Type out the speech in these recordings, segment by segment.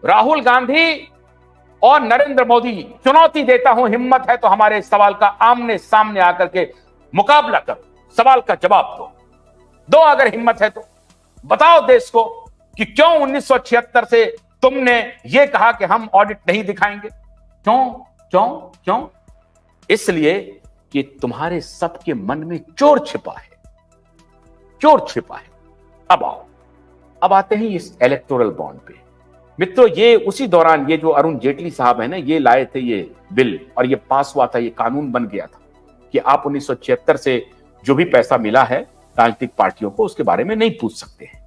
राहुल गांधी और नरेंद्र मोदी, चुनौती देता हूं, हिम्मत है तो हमारे इस सवाल का आमने सामने आकर के मुकाबला करो, सवाल का जवाब दो अगर हिम्मत है तो बताओ देश को कि क्यों 1976 से तुमने ये कहा कि हम ऑडिट नहीं दिखाएंगे। क्यों क्यों क्यों? इसलिए कि तुम्हारे सबके मन में चोर छिपा है, चोर छिपा है। अब आओ, अब आते हैं इस इलेक्टोरल बॉन्ड पे। मित्रों, ये उसी दौरान ये जो अरुण जेटली साहब है ना, ये लाए थे ये बिल और ये पास हुआ था, ये कानून बन गया था कि आप 1976 से जो भी पैसा मिला है राजनीतिक पार्टियों को, उसके बारे में नहीं पूछ सकते हैं,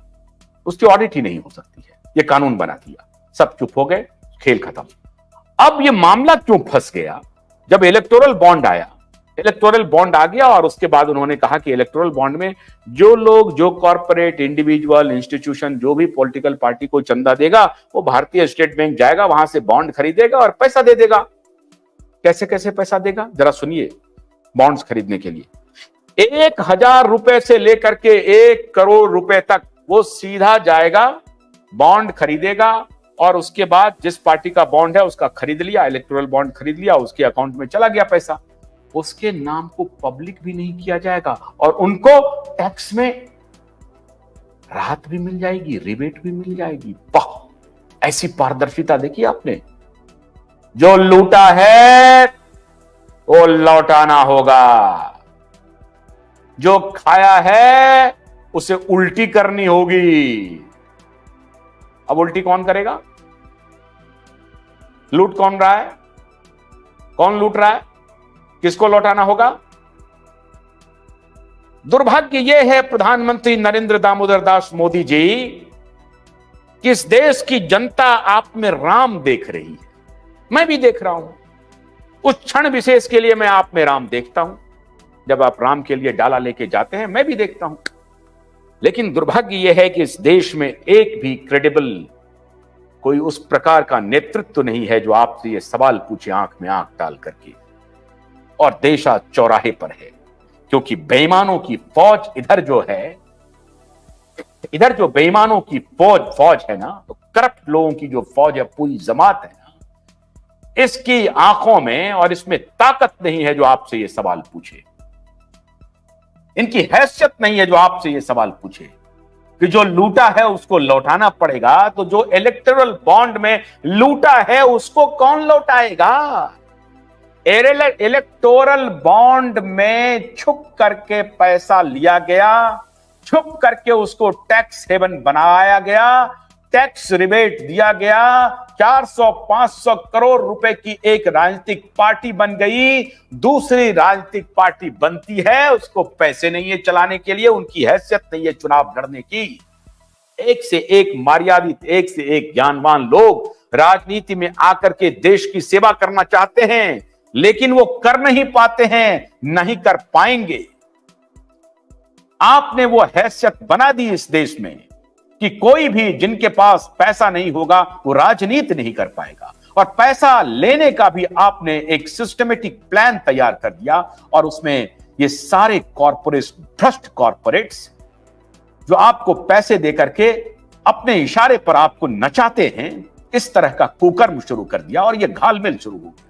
उसकी ऑडिट ही नहीं हो सकती है। ये कानून बना दिया, सब चुप हो गए, खेल खत्म। अब ये मामला क्यों फंस गया? जब इलेक्टोरल बॉन्ड आया, इलेक्टोरल बॉन्ड आ गया और उसके बाद उन्होंने कहा कि इलेक्टोरल बॉन्ड में जो लोग, जो कॉर्पोरेट, इंडिविजुअल, इंस्टीट्यूशन, जो भी पॉलिटिकल पार्टी को चंदा देगा, वो भारतीय स्टेट बैंक जाएगा, वहां से बॉन्ड खरीदेगा और पैसा दे देगा। कैसे कैसे पैसा देगा, जरा सुनिए। बॉन्ड्स खरीदने के लिए 1,000 रुपए से लेकर के 1 करोड़ रुपए तक वो सीधा जाएगा, बॉन्ड खरीदेगा और उसके बाद जिस पार्टी का बॉन्ड है उसका खरीद लिया, इलेक्टोरल बॉन्ड खरीद लिया, उसके अकाउंट में चला गया पैसा। उसके नाम को पब्लिक भी नहीं किया जाएगा और उनको टैक्स में राहत भी मिल जाएगी, रिबेट भी मिल जाएगी। वाह, ऐसी पारदर्शिता देखी आपने। जो लूटा है वो लौटाना होगा, जो खाया है उसे उल्टी करनी होगी। अब उल्टी कौन करेगा? लूट कौन रहा है? कौन लूट रहा है? किसको लौटाना होगा? दुर्भाग्य यह है प्रधानमंत्री नरेंद्र दामोदर दास मोदी जी कि इस देश की जनता आप में राम देख रही है, मैं भी देख रहा हूं। उस क्षण विशेष के लिए मैं आप में राम देखता हूं, जब आप राम के लिए डाला लेके जाते हैं, मैं भी देखता हूं। लेकिन दुर्भाग्य यह है कि इस देश में एक भी क्रेडिबल कोई उस प्रकार का नेतृत्व नहीं है जो आपसे ये सवाल पूछे आंख में आंख डाल करके। और देश आज चौराहे पर है, क्योंकि बेईमानों की फौज इधर जो है, इधर जो बेईमानों की फौज है ना, तो करप्ट लोगों की जो फौज है, पूरी जमात है ना, इसकी आंखों में और इसमें ताकत नहीं है जो आपसे ये सवाल पूछे। इनकी हैसियत नहीं है जो आपसे ये सवाल पूछे कि जो लूटा है उसको लौटाना पड़ेगा, तो जो इलेक्टोरल बॉन्ड में लूटा है उसको कौन लौटाएगा? इलेक्टोरल बॉन्ड में छुप करके पैसा लिया गया, छुप करके उसको टैक्स हेवन बनाया गया, टैक्स रिबेट दिया गया। 400-500 करोड़ रुपए की एक राजनीतिक पार्टी बन गई, दूसरी राजनीतिक पार्टी बनती है, उसको पैसे नहीं है चलाने के लिए, उनकी हैसियत नहीं है चुनाव लड़ने की। एक से एक मर्यादित, एक से एक ज्ञानवान लोग राजनीति में आकर के देश की सेवा करना चाहते हैं, लेकिन वो कर नहीं पाते हैं, नहीं कर पाएंगे। आपने वो हैसियत बना दी इस देश में कि कोई भी जिनके पास पैसा नहीं होगा वो राजनीति नहीं कर पाएगा, और पैसा लेने का भी आपने एक सिस्टमेटिक प्लान तैयार कर दिया। और उसमें ये सारे कॉर्पोरेट्स, भ्रष्ट कॉर्पोरेट्स जो आपको पैसे देकर के अपने इशारे पर आपको नचाते हैं, इस तरह का कुकर्म शुरू कर दिया और ये घालमेल शुरू हो गया।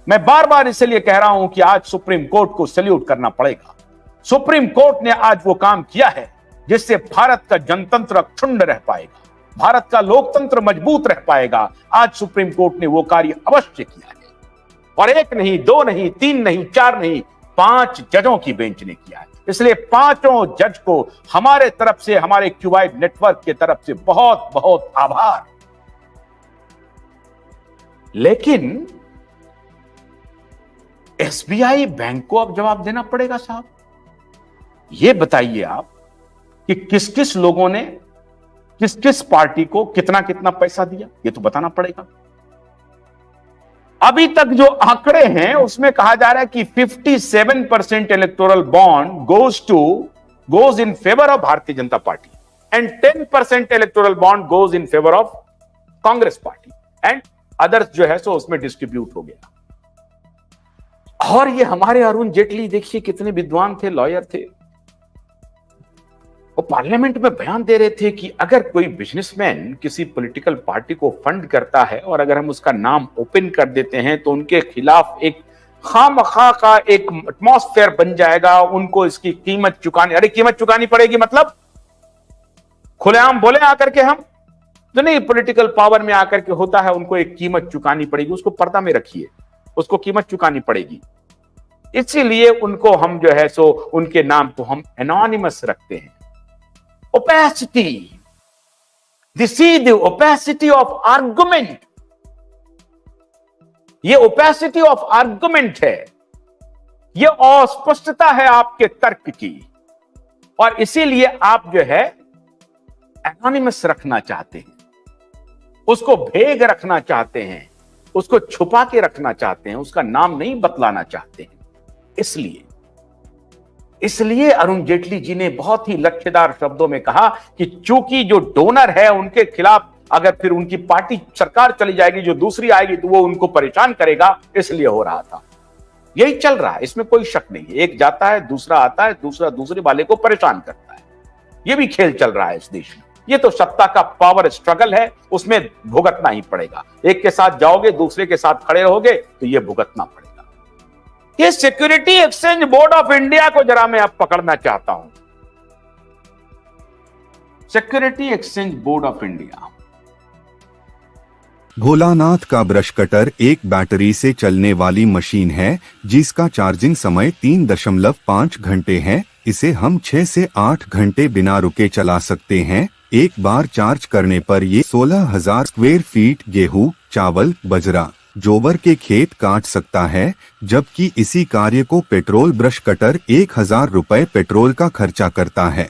मैं बार बार इसलिए कह रहा हूं कि आज सुप्रीम कोर्ट को सैल्यूट करना पड़ेगा। सुप्रीम कोर्ट ने आज वो काम किया है जिससे भारत का जनतंत्र अक्षुण्ण रह पाएगा, भारत का लोकतंत्र मजबूत रह पाएगा। आज सुप्रीम कोर्ट ने वो कार्य अवश्य किया है, और 1 नहीं, 2 नहीं, 3 नहीं, 4 नहीं, 5 जजों की बेंच ने किया है। इसलिए 5 जज को हमारे तरफ से, हमारे क्यूबाइड नेटवर्क की तरफ से बहुत बहुत आभार। लेकिन एसबीआई बैंक को अब जवाब देना पड़ेगा साहब। ये बताइए आप कि किस किस लोगों ने किस किस पार्टी को कितना कितना पैसा दिया, ये तो बताना पड़ेगा। अभी तक जो आंकड़े हैं उसमें कहा जा रहा है कि 57% electoral bond goes in favour of Bharatiya Janata party and 10% electoral bond goes in favour of Congress party and others जो है सो उसमें डिस्ट्रीब्यूट हो गया। और ये हमारे अरुण जेटली देखिए कितने विद्वान थे, लॉयर थे। वो पार्लियामेंट में बयान दे रहे थे कि अगर कोई बिजनेसमैन किसी पॉलिटिकल पार्टी को फंड करता है और अगर हम उसका नाम ओपन कर देते हैं तो उनके खिलाफ एक खामखा का एक एटमॉस्फेयर बन जाएगा, उनको इसकी कीमत चुकानी, अरे कीमत चुकानी पड़ेगी मतलब खुलेआम बोले आकर के हम तो नहीं, पॉलिटिकल पावर में आकर के होता है, उनको एक कीमत चुकानी पड़ेगी, उसको पर्दा में रखिए, उसको कीमत चुकानी पड़ेगी। इसीलिए उनको हम जो है सो उनके नाम को हम एनोनिमस रखते हैं। Opacity, the opacity of argument, ये ओपेसिटी ऑफ आर्गुमेंट है, ये अस्पष्टता है आपके तर्क की, और इसीलिए आप जो है एनोनिमस रखना चाहते हैं, उसको भेग रखना चाहते हैं, उसको छुपा के रखना चाहते हैं, उसका नाम नहीं बतलाना चाहते हैं। इसलिए अरुण जेटली जी ने बहुत ही लच्छेदार शब्दों में कहा कि चूंकि जो डोनर है उनके खिलाफ अगर फिर उनकी पार्टी सरकार चली जाएगी, जो दूसरी आएगी तो वो उनको परेशान करेगा, इसलिए हो रहा था। यही चल रहा है, इसमें कोई शक नहीं है। एक जाता है, दूसरा आता है, दूसरा दूसरे वाले को परेशान करता है। यह भी खेल चल रहा है इस देश में। ये तो सत्ता का पावर स्ट्रगल है, उसमें भुगतना ही पड़ेगा। एक के साथ जाओगे, दूसरे के साथ खड़े रहोगे तो यह भुगतना पड़ेगा। ये security exchange board of India को जरा मैं अब पकड़ना चाहता हूं। Security exchange board of India. Bholanath का ब्रश कटर एक बैटरी से चलने वाली मशीन है जिसका चार्जिंग समय 3.5 घंटे है। इसे हम 6 से 8 घंटे बिना रुके चला सकते हैं। एक बार चार्ज करने पर ये 16,000 स्क्वायर फीट गेहूं, चावल, बजरा, जोवर के खेत काट सकता है, जबकि इसी कार्य को पेट्रोल ब्रश कटर 1,000 रुपए पेट्रोल का खर्चा करता है।